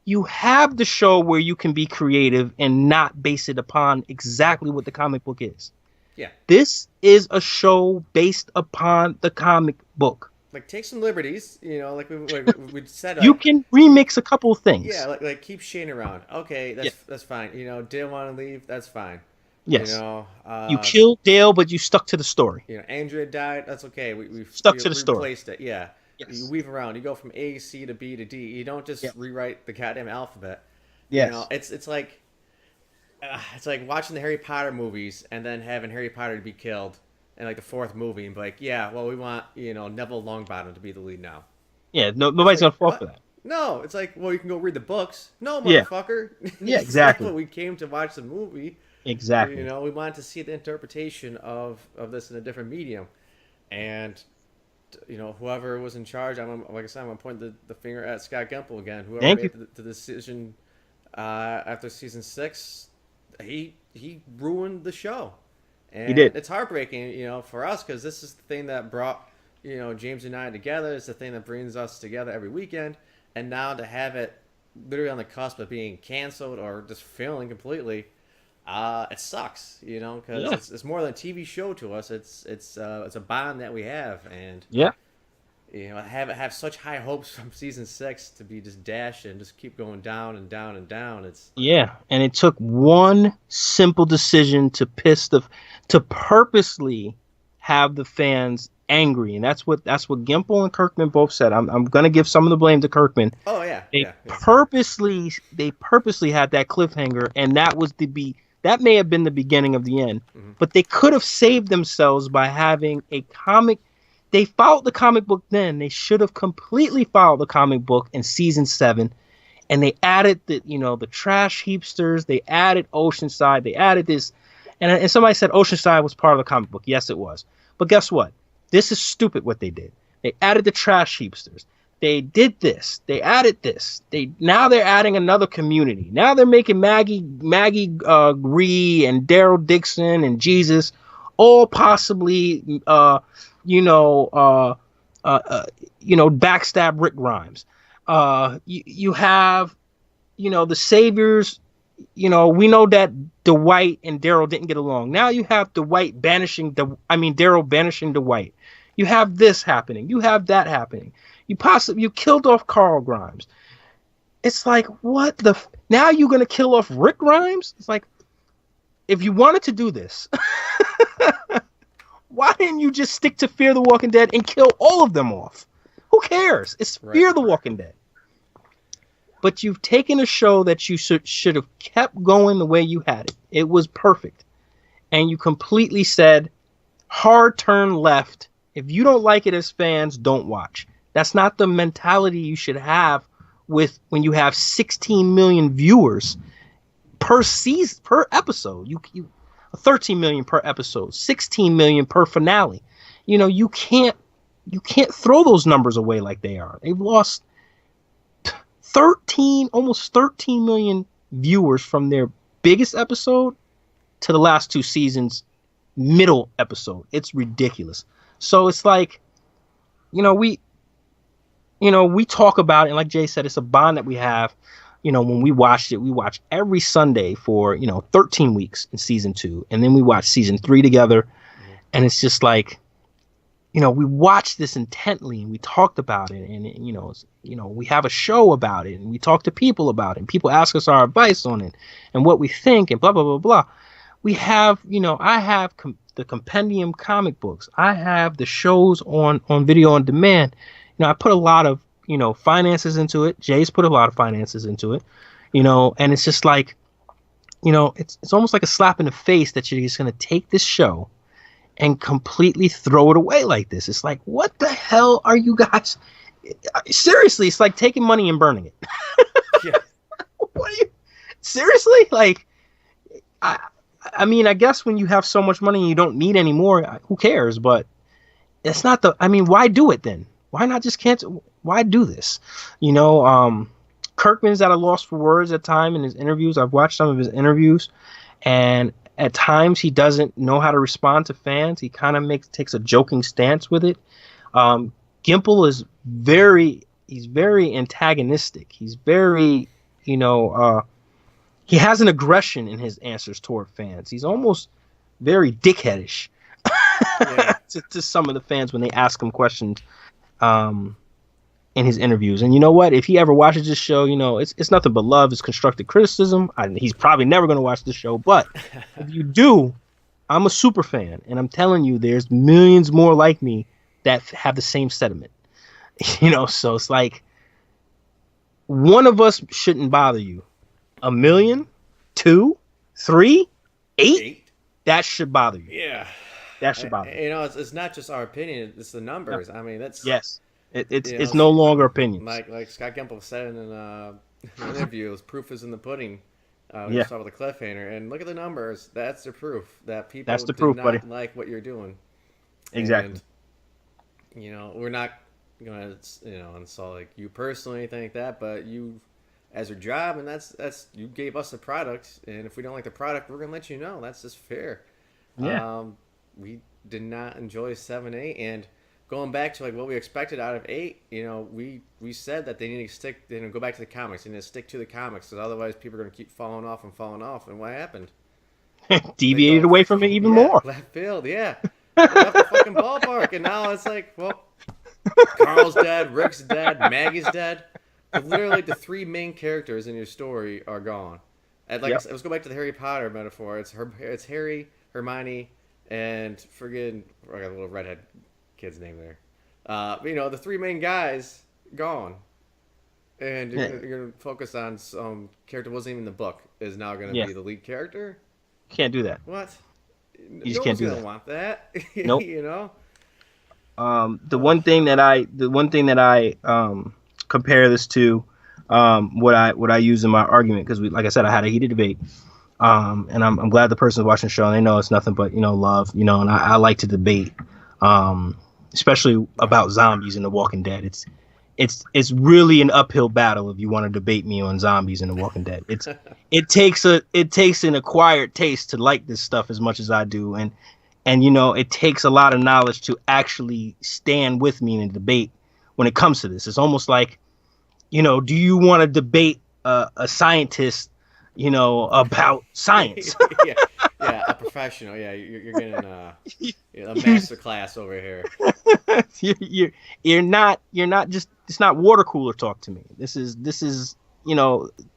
You have the show where you can be creative and not base it upon exactly what the comic book is. Yeah. This is a show based upon the comic book. Like, take some liberties, you know, like we said. You can remix a couple of things. Yeah, like keep Shane around. Okay, that's fine. You know, Dale want to leave, that's fine. Yes. You know, you killed Dale, but you stuck to the story. You know, Andrea died, that's okay. We've stuck to the story. Replaced it, yeah. Yes. You weave around. You go from A, C to B to D. You don't just rewrite the goddamn alphabet. Yes. You know, it's like watching the Harry Potter movies and then having Harry Potter to be killed in like the 4th movie and be like, yeah, well, we want, you know, Neville Longbottom to be the lead now. Yeah, nobody's gonna fall for that. No, it's like, well, you can go read the books. No, motherfucker. Yeah, exactly. When we came to watch the movie. Exactly. You know, we wanted to see the interpretation of this in a different medium, and you know, whoever was in charge, like I said, I'm gonna point the finger at Scott Gimple again. Whoever made the decision after season 6, he ruined the show, and he did. It's heartbreaking, you know, for us because this is the thing that brought, you know, James and I together. It's the thing that brings us together every weekend, and now to have it literally on the cusp of being canceled or just failing completely. It sucks, you know, because it's more than a TV show to us. It's a bond that we have, and you know, have such high hopes from season 6 to be just dashed and just keep going down and down and down. And it took one simple decision to purposely have the fans angry, and that's what Gimple and Kirkman both said. I'm gonna give some of the blame to Kirkman. Oh yeah, they purposely had that cliffhanger, and that may have been the beginning of the end. But they could have saved themselves by having a comic. They followed the comic book then. They should have completely followed the comic book in season 7. And they added the trash heapsters. They added Oceanside. They added this. And somebody said Oceanside was part of the comic book. Yes, it was. But guess what? This is stupid what they did. They added the trash heapsters. They did this. They added this. Now they're adding another community. Now they're making Maggie Ree and Daryl Dixon and Jesus all possibly backstab Rick Grimes. You have the saviors. We know that Dwight and Daryl didn't get along. Now you have Daryl banishing Dwight. You have this happening. You have that happening. You killed off Carl Grimes. It's like, what now you're going to kill off Rick Grimes? It's like, if you wanted to do this, why didn't you just stick to Fear the Walking Dead and kill all of them off? Who cares? It's Fear the Walking Dead. But you've taken a show that you should have kept going the way you had it. It was perfect. And you completely said, hard turn left. If you don't like it as fans, don't watch. That's not the mentality you should have when you have 16 million viewers per season, per episode. You 13 million per episode, 16 million per finale. You can't throw those numbers away like they are. They've lost almost 13 million viewers from their biggest episode to the last 2 seasons middle episode. It's ridiculous. So it's like, we talk about it, and like Jay said, it's a bond that we have. When we watched it, we watched every Sunday for 13 weeks in season 2, and then we watched season 3 together. And it's just like, we watched this intently, and we talked about it, and we have a show about it, and we talk to people about it, and people ask us our advice on it and what we think, and blah blah blah blah. We have, I have the compendium comic books. I have the shows on video on demand. I put a lot of finances into it. Jay's put a lot of finances into it. And it's just like, it's almost like a slap in the face that you're just going to take this show and completely throw it away like this. It's like, what the hell are you guys? seriously, it's like taking money and burning it. Yeah. What are you seriously like? I mean, I guess when you have so much money and you don't need any more, who cares? But it's not the. I mean, why do it then? Why not just cancel? Why do this? You know, Kirkman's at a loss for words at time in his interviews. I've watched some of his interviews, and at times he doesn't know how to respond to fans. He kind of takes a joking stance with it. Gimple is he's very antagonistic. He's very, he has an aggression in his answers toward fans. He's almost very dickheadish to some of the fans when they ask him questions in his interviews. And you know what? If he ever watches this show, it's nothing but love. It's constructive criticism. He's probably never going to watch this show. But if you do, I'm a super fan. And I'm telling you, there's millions more like me that have the same sentiment. So it's like one of us shouldn't bother you. 1 million, 2, 3, 8, that should bother you. Yeah, that should bother you. It's not just our opinion; it's the numbers. I mean, that's it's no longer opinions. Like Scott Gimple said in an interview, proof is in the pudding. We start with a cliffhanger, and look at the numbers. That's the proof that people did not like what you're doing. Exactly. And, we're not gonna insult like you personally or anything like that, but you. As your job, and that's you gave us a product, and if we don't like the product, we're gonna let you know. That's just fair. Yeah. We did not enjoy 7, 8, and going back to like what we expected out of 8. We said that they need to stick. Go back to the comics. They need to stick to the comics, because otherwise people are gonna keep falling off. And what happened? Deviated away from it even more. Left field, yeah. Left the fucking ballpark, and now it's like, well, Carl's dead, Rick's dead, Maggie's dead. But literally, the 3 main characters in your story are gone. And let's go back to the Harry Potter metaphor. It's Harry, Hermione, and I got a little redhead kid's name there. The 3 main guys gone, and you're gonna focus on some character wasn't even in the book is now gonna be the lead character. Can't do that. What? You just can't do that. No one's gonna want that. Nope. The one thing that I compare this to what I use in my argument, because like I said, I had a heated debate, and I'm glad the person's watching the show and they know it's nothing but love, and I like to debate, especially about zombies in The Walking Dead. It's really an uphill battle if you want to debate me on zombies in The Walking Dead. It takes an acquired taste to like this stuff as much as I do, and it takes a lot of knowledge to actually stand with me in a debate. When it comes to this, it's almost like, do you want to debate a scientist, about science? yeah, a professional. Yeah, you're getting a master class over here. You're not just. It's not water cooler talk to me. This is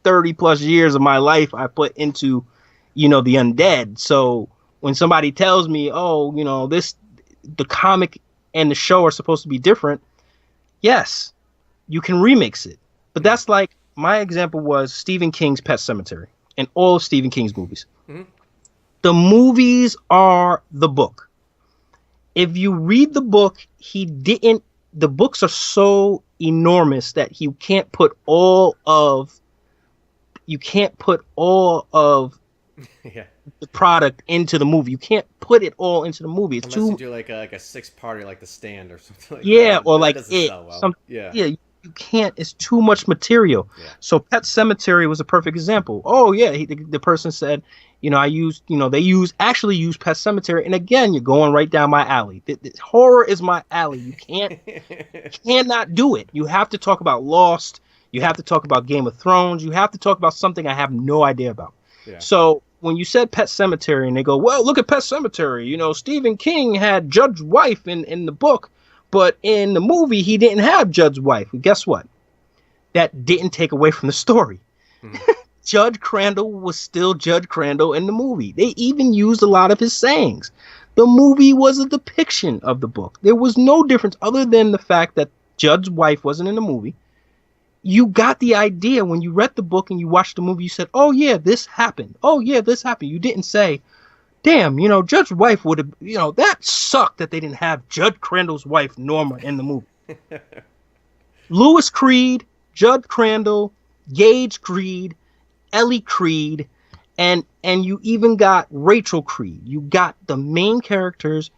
30 plus years of my life I put into, the undead. So when somebody tells me, the comic and the show are supposed to be different. Yes, you can remix it. But that's like, my example was Stephen King's Pet Sematary and all of Stephen King's movies. Mm-hmm. The movies are the book. If you read the book, the books are so enormous that you can't put all of the product into the movie. You can't put it all into the movie. It's Unless you do like a 6-parter, like The Stand or something like that. Or like it. Well. You can't. It's too much material. Yeah. So Pet Sematary was a perfect example. Oh yeah, the person said, they actually use Pet Sematary, and again, you're going right down my alley. The horror is my alley. You cannot do it. You have to talk about Lost. You have to talk about Game of Thrones. You have to talk about something I have no idea about. Yeah. So when you said Pet Sematary, and they go, well, look at Pet Sematary. Stephen King had Judge's wife in the book. But in the movie, he didn't have Judd's wife. And guess what? That didn't take away from the story. Mm. Judge Crandall was still Judge Crandall in the movie. They even used a lot of his sayings. The movie was a depiction of the book. There was no difference other than the fact that Judd's wife wasn't in the movie. You got the idea when you read the book and you watched the movie. You said, oh, yeah, this happened. Oh, yeah, this happened. You didn't say, damn, Judge's wife would have, that sucked that they didn't have Judge Crandall's wife, Norma, in the movie. Lewis Creed, Judd Crandall, Gage Creed, Ellie Creed, and you even got Rachel Creed. You got the main characters.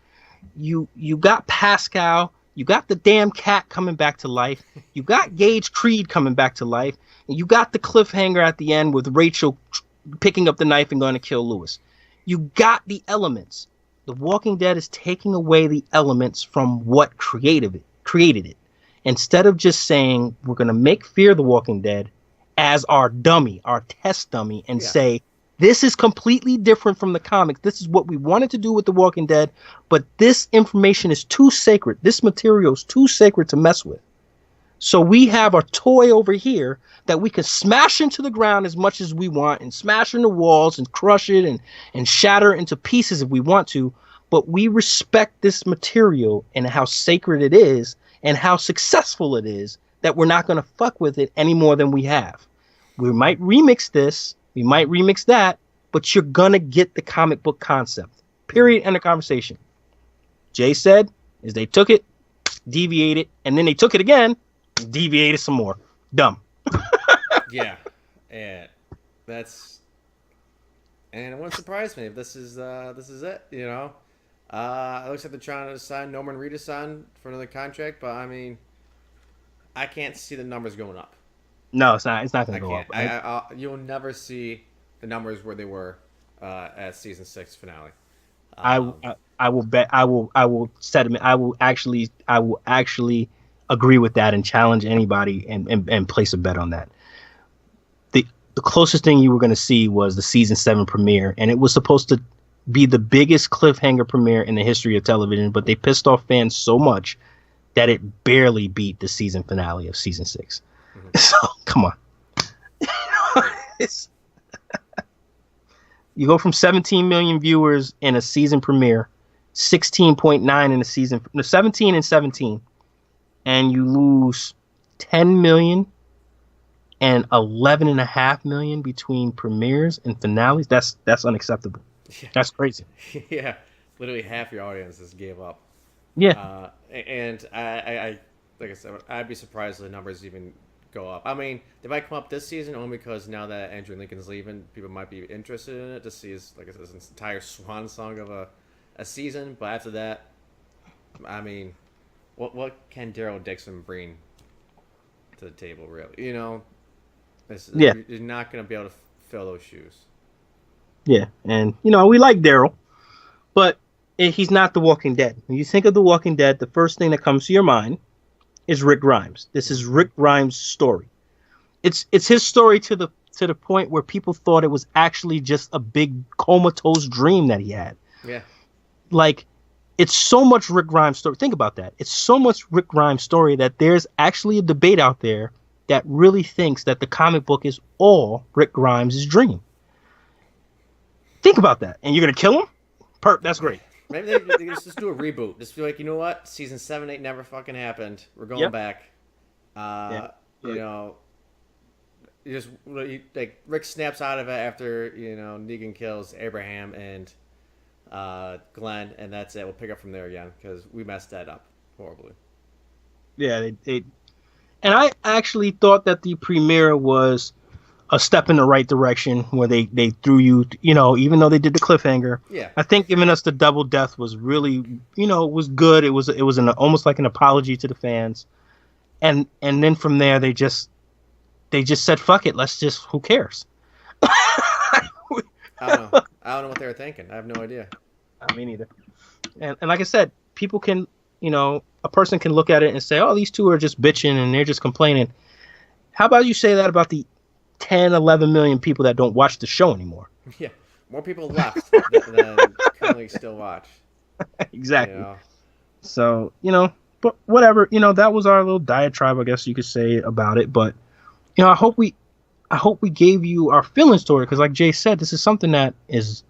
You got Pascal. You got the damn cat coming back to life. You got Gage Creed coming back to life. And you got the cliffhanger at the end with Rachel picking up the knife and going to kill Lewis. You got the elements. The Walking Dead is taking away the elements from what created it. Instead of just saying, we're going to make Fear the Walking Dead as our dummy, our test dummy, and say, this is completely different from the comics. This is what we wanted to do with The Walking Dead, but this information is too sacred. This material is too sacred to mess with. So we have a toy over here that we can smash into the ground as much as we want and smash into walls and crush it and shatter into pieces if we want to. But we respect this material and how sacred it is and how successful it is that we're not going to fuck with it any more than we have. We might remix this. We might remix that, but you're going to get the comic book concept. Period. End of conversation. Jay said is they took it, deviated, and then they took it again, deviated some more. Dumb. Yeah. And it wouldn't surprise me if this is it, you know. It looks like they're trying to sign Norman Reedus on for another contract, but I mean, I can't see the numbers going up. No, it's not. It's not going to go up. You'll never see the numbers where they were at season 6 finale. I will bet. I will sediment. I will actually agree with that and challenge anybody and place a bet on that. The closest thing you were going to see was the season 7 premiere, and it was supposed to be the biggest cliffhanger premiere in the history of television, but they pissed off fans so much that it barely beat the season finale of season 6. Mm-hmm. So come on. You go from 17 million viewers in a season premiere, 16.9 in a season, 17 and 17, and you lose 10 million and 11.5 million between premieres and finales. That's unacceptable. Yeah. That's crazy. Yeah, literally half your audience just gave up. Yeah, and I like I said, I'd be surprised if the numbers even go up. I mean, they might come up this season only because now that Andrew Lincoln's leaving, people might be interested in it to see his, like I said, this entire swan song of a season. But after that, I mean, what can Daryl Dixon bring to the table, really? You know, you're not going to be able to fill those shoes. Yeah, and you know we like Daryl, but he's not The Walking Dead. When you think of The Walking Dead, the first thing that comes to your mind is Rick Grimes. This is Rick Grimes' story. It's his story to the point where people thought it was actually just a big comatose dream that he had. Yeah. Like, it's so much Rick Grimes' story. Think about that. It's so much Rick Grimes' story that there's actually a debate out there that really thinks that the comic book is all Rick Grimes' dream. Think about that. And you're going to kill him? That's great. Maybe they just do a reboot. Just feel like, you know what? Season 7, 8 never fucking happened. We're going back. You know, like Rick snaps out of it after, you know, Negan kills Abraham and Glenn, and that's it. We'll pick up from there again because we messed that up horribly. Yeah, and I actually thought that the premiere was a step in the right direction where they threw you, you know, even though they did the cliffhanger. Yeah. I think giving us the double death was really, you know, was good. It was almost like an apology to the fans. And then from there they just said, fuck it, who cares? I don't know what they were thinking. I have no idea. Me neither. And like I said, people can, you know, a person can look at it and say, oh, these two are just bitching and they're just complaining. How about you say that about the 10, 11 million people that don't watch the show anymore? Yeah, more people left than currently still watch. Exactly. You know? So, you know, but whatever, you know, that was our little diatribe, I guess you could say, about it. But, you know, I hope we gave you our feeling story, because like Jay said, this is something that is,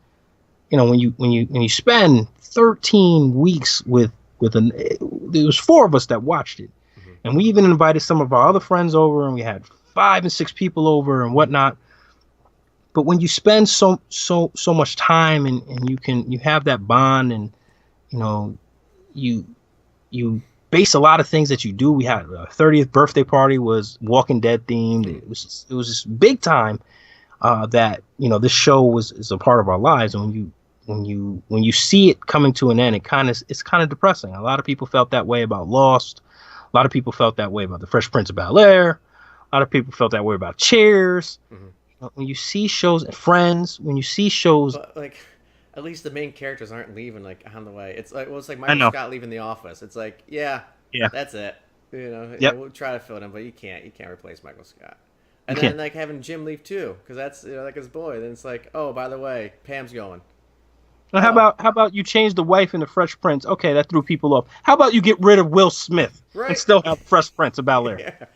you know, when you spend 13 weeks there was 4 of us that watched it, mm-hmm. and we even invited some of our other friends over, and we had 5 and 6 people over and whatnot. But when you spend so much time and you have that bond, and you know you base a lot of things that you do. We had a 30th birthday party was Walking Dead themed. It was just big time that this show is a part of our lives. And when you see it coming to an end, it's kind of depressing. A lot of people felt that way about Lost. A lot of people felt that way about the Fresh Prince of Bel Air. A lot of people felt that way about Cheers. When you see shows and Friends, when you see shows, but like, at least the main characters aren't leaving like on the way. It's like Michael Scott leaving The Office. It's like, yeah, that's it. We'll try to fill it in, but you can't replace Michael Scott. And then like having Jim leave too, because that's like his boy. Then it's like, oh, by the way, Pam's going. Now, how about you change the wife in the Fresh Prince? Okay, that threw people off. How about you get rid of Will Smith and still have Fresh Prince of Bel Air? Yeah.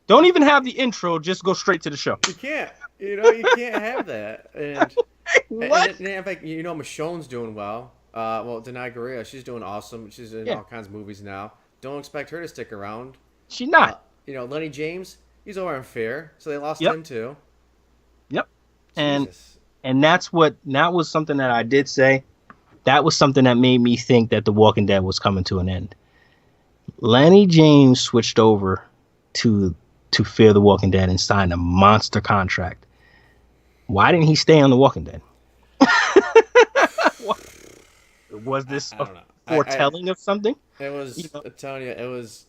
Don't even have the intro. Just go straight to the show. You can't. You can't have that. And what? And in fact, Michonne's doing well. Well, Denai Guerrero, she's doing awesome. She's in all kinds of movies now. Don't expect her to stick around. She's not. Lenny James, he's over on Fear, so they lost him too. Yep. Jesus. And that was something that I did say. That was something that made me think that The Walking Dead was coming to an end. Lenny James switched over to Fear the Walking Dead and signed a monster contract. Why didn't he stay on The Walking Dead? Was this a foretelling of something? It was, I'm telling you, it was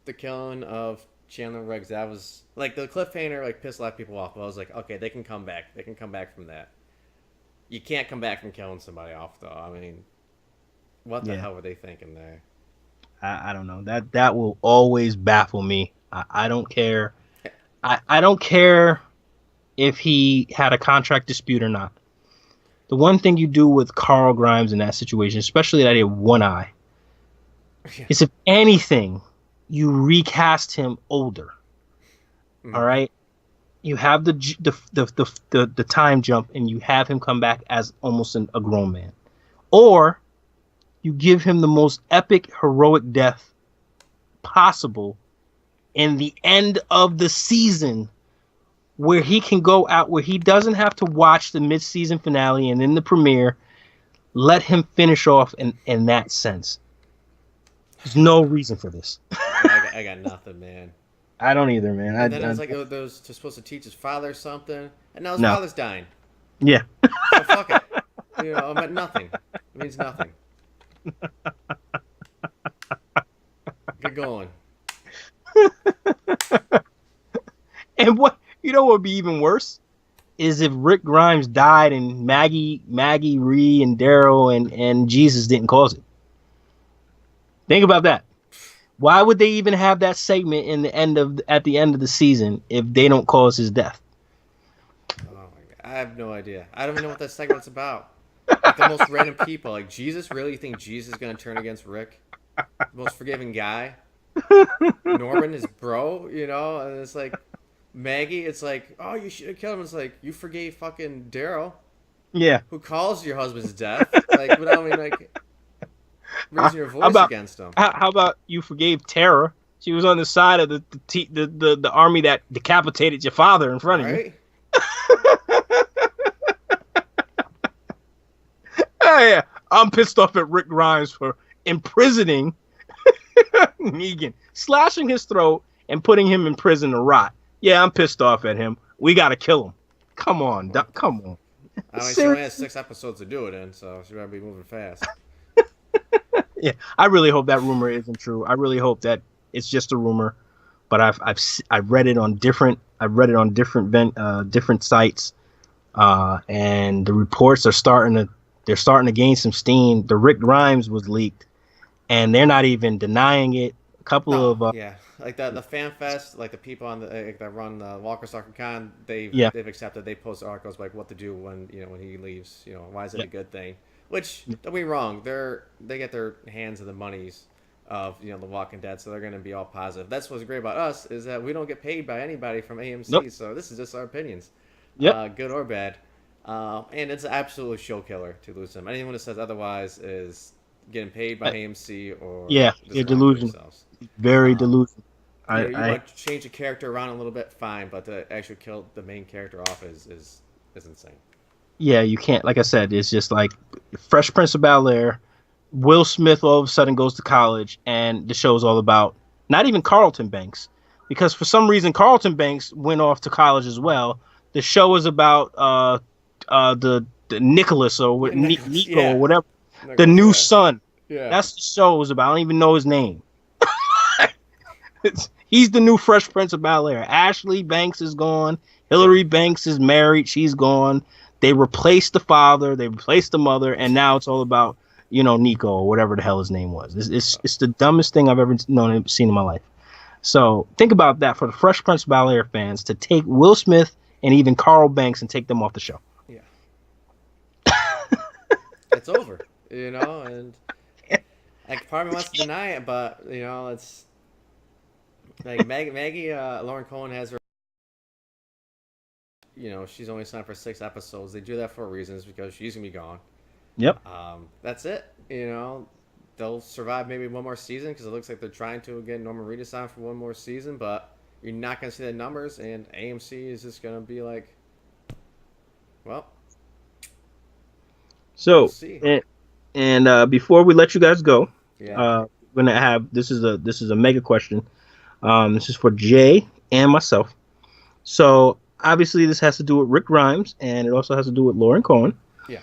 the killing of Chandler Riggs. That was, like, the cliffhanger, like, pissed a lot of people off. But I was like, okay, they can come back. They can come back from that. You can't come back from killing somebody off, though. I mean, what the hell were they thinking there? I don't know. That will always baffle me. I don't care. I don't care if he had a contract dispute or not. The one thing you do with Carl Grimes in that situation, especially that he had one eye, is if anything, you recast him older. All right, you have the time jump, and you have him come back as almost a grown man, or you give him the most epic, heroic death possible in the end of the season, where he can go out, where he doesn't have to watch the mid-season finale and then the premiere. Let him finish off in that sense. There's no reason for this. I got nothing, man. I don't either, man. And then it was like they was supposed to teach his father something, and now his father's dying. Yeah. So fuck it. It meant nothing. It means nothing. Get going. And what would be even worse is if Rick Grimes died and Maggie, Ree, and Daryl and Jesus didn't cause it. Think about that. Why would they even have that segment at the end of the season if they don't cause his death? Oh my God. I have no idea. I don't even know what that segment's about. Like the most random people. Like, Jesus, really? You think Jesus is going to turn against Rick? The most forgiving guy? Norman, his bro, And it's like, Maggie, it's like, oh, you should have killed him. It's like, you forgave fucking Daryl. Yeah. Who caused your husband's death. Like, without raising your voice against him. How about you forgave Tara? She was on the side of the army that decapitated your father in front of you. Oh, yeah. I'm pissed off at Rick Grimes for imprisoning Negan, slashing his throat and putting him in prison to rot. Yeah, I'm pissed off at him. We got to kill him. Come on. Come on. I mean, she only has 6 episodes to do it in, so she better be moving fast. Yeah, I really hope that rumor isn't true. I really hope that it's just a rumor. But I've read it on different different sites, and the reports are starting to gain some steam. The Rick Grimes was leaked, and they're not even denying it. A couple of like the fan fest, like the people on that run Walker Soccer Con, they've accepted. They post articles like what to do when he leaves. Why is it a good thing? Which, don't get me wrong, they get their hands in the monies of The Walking Dead, so they're going to be all positive. That's what's great about us, is that we don't get paid by anybody from AMC, so this is just our opinions, good or bad. And it's an absolute show killer to lose him. Anyone that says otherwise is getting paid by AMC or you're delusional. Very delusional. You might change the character around a little bit, fine, but to actually kill the main character off is insane. Yeah, you can't. Like I said, it's just like Fresh Prince of Bel Air. Will Smith all of a sudden goes to college, and the show is all about not even Carlton Banks, because for some reason Carlton Banks went off to college as well. The show is about the Nicholas or Yeah, Nicholas, Nico or yeah. whatever, the Nicholas, new yeah. son. Yeah. That's the show is about. I don't even know his name. He's the new Fresh Prince of Bel Air. Ashley Banks is gone. Hillary Banks is married. She's gone. They replaced the father. They replaced the mother, and now it's all about Nico or whatever the hell his name was. It's the dumbest thing I've ever seen in my life. So think about that for the Fresh Prince of Bel Air fans to take Will Smith and even Carl Banks and take them off the show. Yeah. It's over, and like part of me wants to deny it, but it's like Maggie Lauren Cohan has her. She's only signed for 6 episodes. They do that for reasons because she's gonna be gone. Yep. That's it. They'll survive maybe one more season because it looks like they're trying to get Norman Reedus signed for one more season, but you're not gonna see the numbers, and AMC is just gonna be like, well. So We'll see. and before we let you guys go, Yeah. we're gonna have this is a mega question. This is for Jay and myself. So obviously this has to do with Rick Grimes, and it also has to do with Lauren Cohan. Yeah.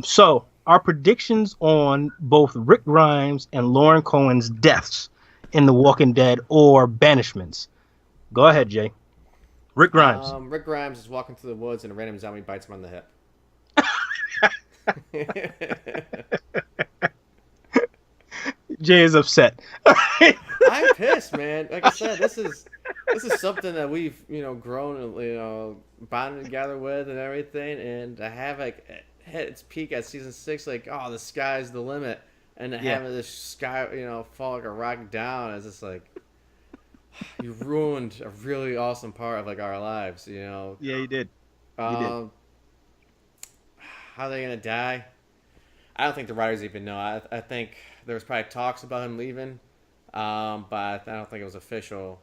So our predictions on both Rick Grimes and Lauren Cohan's deaths in The Walking Dead or banishments. Go ahead, Jay. Rick Grimes. Rick Grimes is walking through the woods and a random zombie bites him on the hip. Jay is upset. I'm pissed, man. Like I said, this is something that we've grown bonded together with and everything, and to have like hit its peak at season 6, like the sky's the limit, and to having this sky fall like a rock down is just like you ruined a really awesome part of like our lives. Yeah, you did. How are they gonna die? I don't think the writers even know. I think there was probably talks about him leaving, but I don't think it was official.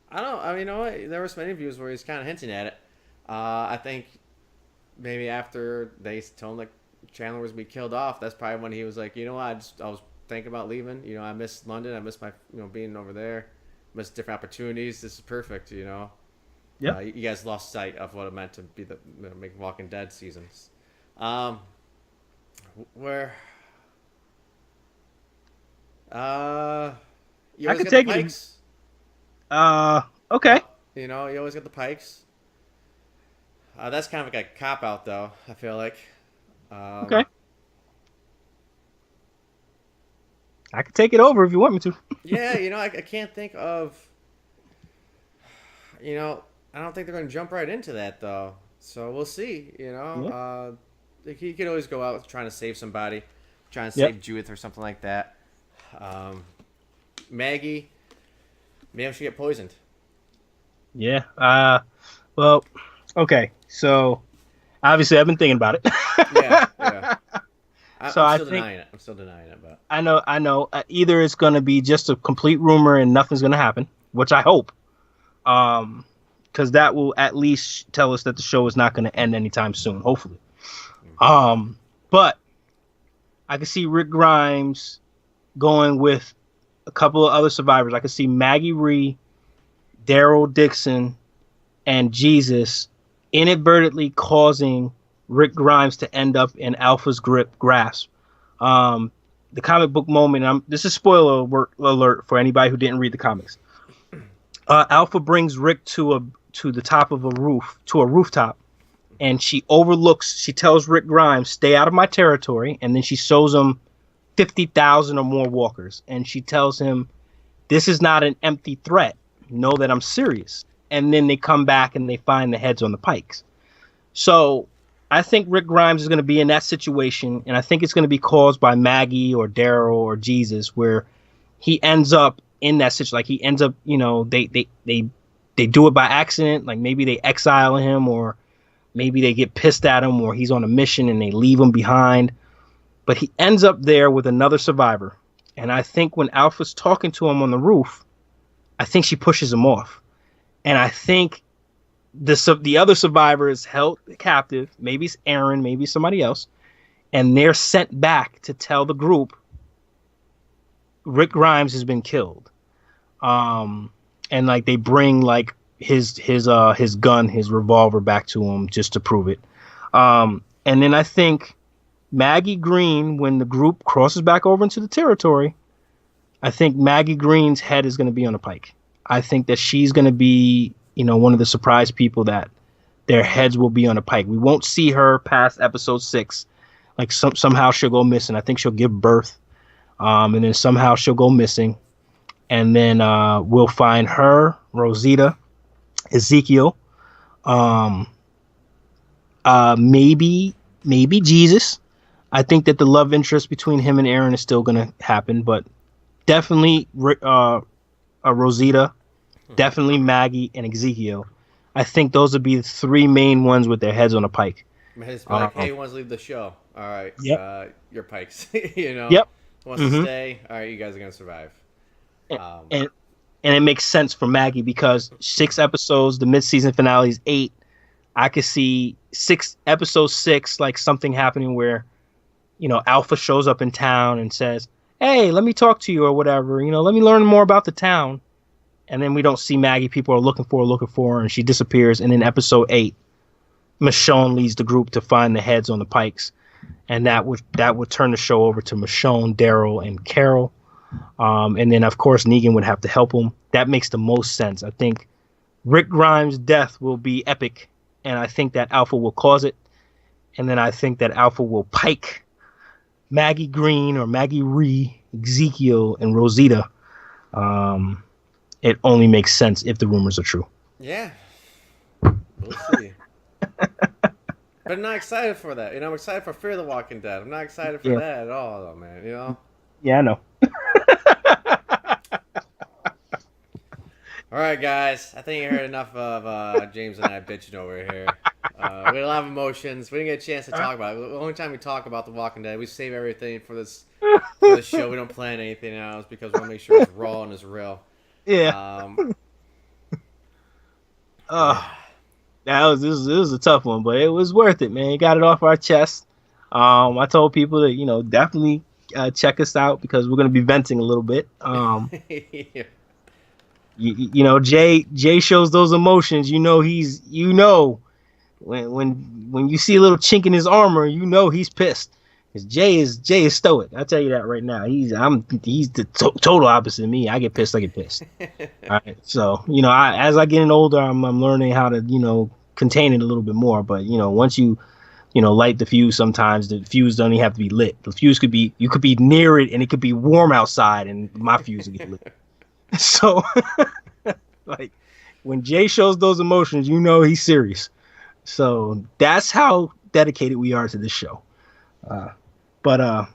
I don't. I mean, you know what? There were some interviews where he's kind of hinting at it. I think maybe after they told him like Chandler was gonna be killed off, that's probably when he was like, you know what? I was thinking about leaving. I miss London. I miss my being over there. Miss different opportunities. This is perfect. Yeah. You guys lost sight of what it meant to be the make Walking Dead seasons. Where you I always could get take the it. Pikes. Okay. You always get the Pikes. That's kind of like a cop out, though. I feel like. Okay. I could take it over if you want me to. Yeah, I can't think of. I don't think they're going to jump right into that though. So we'll see. Yeah. He could always go out trying to save somebody, trying to save Judith or something like that. Maggie, maybe she get poisoned. Yeah. Well, okay. So obviously I've been thinking about it. Yeah. I'm still denying it, but I know. Either it's going to be just a complete rumor and nothing's going to happen, which I hope. Because that will at least tell us that the show is not going to end anytime soon, hopefully. But I can see Rick Grimes going with a couple of other survivors. I can see Maggie Ree, Daryl Dixon, and Jesus inadvertently causing Rick Grimes to end up in Alpha's grasp. The comic book moment. This is spoiler alert for anybody who didn't read the comics. Alpha brings Rick to the top of a rooftop, and she tells Rick Grimes, "Stay out of my territory," and then she shows him 50,000 or more walkers, and she tells him, "This is not an empty threat. Know that I'm serious." And then they come back and they find the heads on the pikes. So I think Rick Grimes is going to be in that situation, and I think it's going to be caused by Maggie or Daryl or Jesus, where he ends up in that situation. Like he ends up, they do it by accident. Like maybe they exile him, or maybe they get pissed at him, or he's on a mission and they leave him behind. But he ends up there with another survivor. And I think when Alpha's talking to him on the roof, I think she pushes him off. And I think the other survivor is held captive. Maybe it's Aaron, maybe somebody else. and they're sent back to tell the group Rick Grimes has been killed. And like they bring like his gun, his revolver back to him just to prove it. And then I think Maggie Green, when the group crosses back over into the territory, I think Maggie Green's head is going to be on a pike. I think that she's going to be, one of the surprise people that their heads will be on a pike. We won't see her past episode 6. Like somehow she'll go missing. I think she'll give birth. And then somehow she'll go missing. And then we'll find her, Rosita, Ezekiel, maybe Jesus. I think that the love interest between him and Aaron is still going to happen, but definitely Rosita, definitely Maggie, and Ezekiel. I think those would be the 3 main ones with their heads on a pike. Like, hey, who wants to leave the show? All right, yep. Your pikes. Yep. Who wants to stay? All right, you guys are going to survive. And it makes sense for Maggie because 6 episodes, the mid-season finale is 8. I could see episode 6, like something happening where, Alpha shows up in town and says, hey, let me talk to you or whatever. Let me learn more about the town. And then we don't see Maggie. People are looking for her, and she disappears. And in episode 8, Michonne leads the group to find the heads on the pikes. And that would turn the show over to Michonne, Daryl, and Carol. And then, of course, Negan would have to help him. That makes the most sense. I think Rick Grimes' death will be epic, and I think that Alpha will cause it. And then I think that Alpha will pike Maggie Green or Maggie Ree, Ezekiel, and Rosita. It only makes sense if the rumors are true. Yeah. We'll see. But I'm not excited for that. I'm excited for Fear the Walking Dead. I'm not excited for that at all, though, man. Yeah, I know. All right, guys. I think you heard enough of James and I bitching over here. We had a lot of emotions. We didn't get a chance to talk about it. The only time we talk about The Walking Dead, we save everything for this show. We don't plan anything else because we want to make sure it's raw and it's real. Yeah. This was a tough one, but it was worth it, man. You got it off our chest. I told people that definitely check us out because we're going to be venting a little bit. Yeah. Jay shows those emotions. When you see a little chink in his armor, he's pissed. Because Jay is stoic. I'll tell you that right now. He's the total opposite of me. I get pissed. All right. So as I get older, I'm learning how to contain it a little bit more. But once you light the fuse, sometimes the fuse don't even have to be lit. The fuse you could be near it and it could be warm outside and my fuse will get lit. So, like, when Jay shows those emotions, he's serious. So that's how dedicated we are to this show. But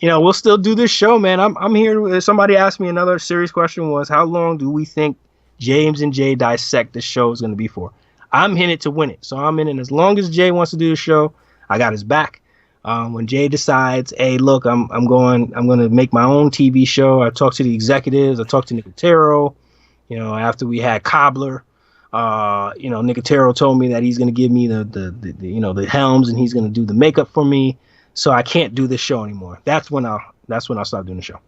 we'll still do this show, man. I'm here. Somebody asked me another serious question was, how long do we think James and Jay Dissect this show is going to be for? I'm in it to win it. So I'm in it as long as Jay wants to do the show. I got his back. When Jay decides, hey, look, I'm going to make my own TV show. I talked to the executives. I talked to Nicotero. After we had Cobbler, Nicotero told me that he's going to give me the helms and he's going to do the makeup for me. So I can't do this show anymore. That's when I'll stop doing the show.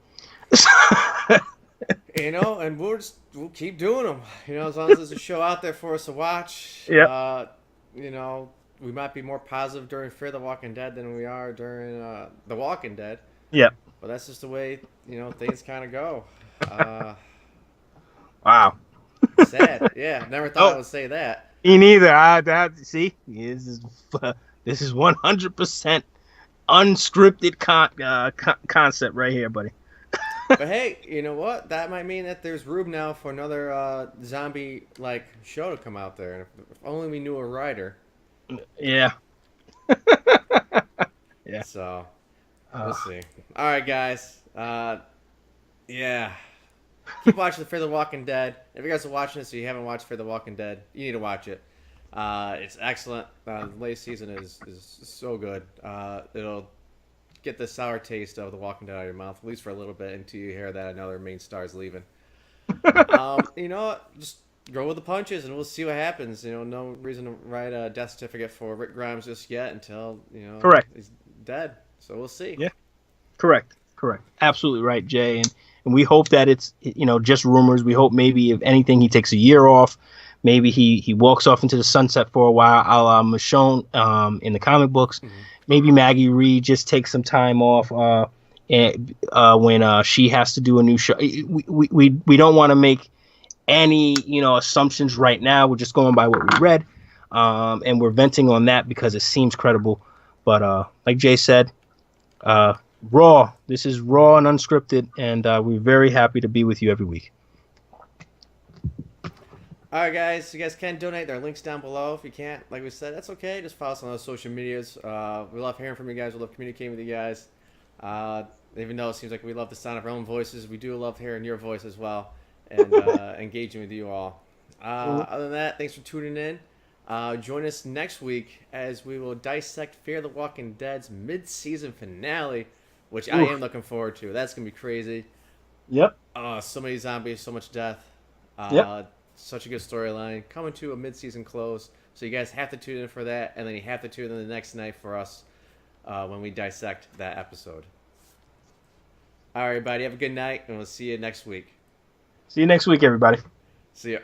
And we'll keep doing them. As long as there's a show out there for us to watch. Yeah. We might be more positive during Fear the Walking Dead than we are during The Walking Dead. Yeah. But that's just the way, things kind of go. Wow. Sad. Yeah, never thought I would say that. Me neither. See, this is 100% unscripted concept right here, buddy. But hey, you know what? That might mean that there's room now for another zombie-like show to come out there. If only we knew a writer. Yeah. Yeah. So, we'll see. All right, guys. Yeah. Keep watching the Fear the Walking Dead. If you guys are watching this and you haven't watched Fear the Walking Dead, you need to watch it. It's excellent. The latest season is so good. It'll get the sour taste of The Walking Dead out of your mouth, at least for a little bit, until you hear that another main star is leaving. Just go with the punches, and we'll see what happens. No reason to write a death certificate for Rick Grimes just yet until correct. he's dead. So we'll see. Yeah. Correct. Absolutely right, Jay. And we hope that it's just rumors. We hope maybe if anything he takes a year off. Maybe he walks off into the sunset for a while, a la Michonne in the comic books. Mm-hmm. Maybe Maggie Reed just takes some time off when she has to do a new show. We don't want to make any assumptions right now. We're just going by what we read, and we're venting on that because it seems credible. But like Jay said, raw. This is raw and unscripted, and we're very happy to be with you every week. All right, guys. You guys can donate. There are links down below. If you can't, like we said, that's okay. Just follow us on those social medias. We love hearing from you guys. We love communicating with you guys. Even though it seems like we love the sound of our own voices, we do love hearing your voice as well and engaging with you all. Other than that, thanks for tuning in. Join us next week as we will dissect Fear the Walking Dead's mid-season finale, which I am looking forward to. That's going to be crazy. Yep. So many zombies, so much death. Yep. Such a good storyline. Coming to a mid-season close. So you guys have to tune in for that, and then you have to tune in the next night for us when we dissect that episode. All right, everybody. Have a good night, and we'll see you next week. See you next week, everybody. See ya.